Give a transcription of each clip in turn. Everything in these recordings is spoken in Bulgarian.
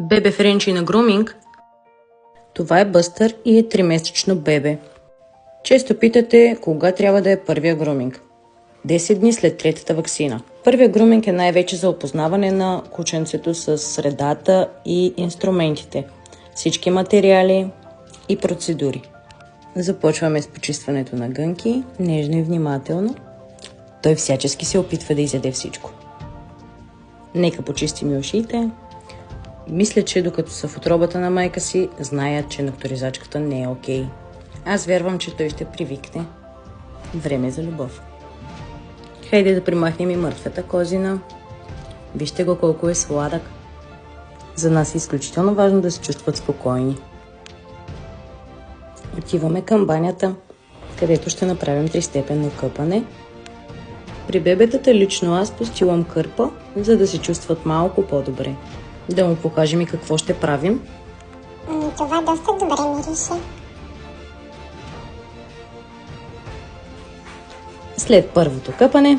Бебе Френчи на груминг. Това е Бъстър и е 3-месечно бебе. Често питате кога трябва да е първия груминг. 10 дни след третата ваксина. Първият груминг е най-вече за опознаване на кученцето с средата и инструментите, всички материали и процедури. Започваме с почистването на гънки, нежно и внимателно. Той всячески се опитва да изяде всичко. Нека почистим и ушите. Мисля, че докато са в утробата на майка си, знаят, че нокторизачката не е окей. Аз вярвам, че той ще привикне. Време за любов. Хайде да примахнем и мъртвата козина. Вижте го колко е сладък. За нас е изключително важно да се чувстват спокойни. Отиваме към банята, където ще направим 3-степенно къпане. При бебетата лично аз постилам кърпа, за да се чувстват малко по-добре. Да му покажем и какво ще правим. Това доста добре мирише. След първото къпане,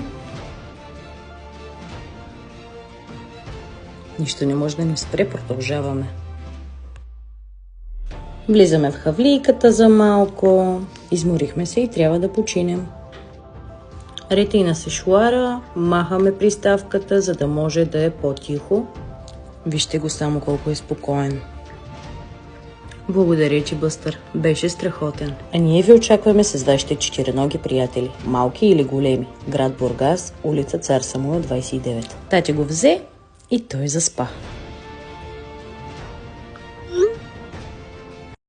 нищо не може да ни спре, продължаваме. Влизаме в хавлийката за малко, изморихме се и трябва да починем. Ретина сешоара, махаме приставката, за да може да е по-тихо. Вижте го само колко е спокоен. Благодаря ти, Бъстър. Беше страхотен. А ние ви очакваме с вашите 4-ноги приятели. Малки или големи. Град Бургас, улица Цар Самуил 29. Тати го взе и той заспа.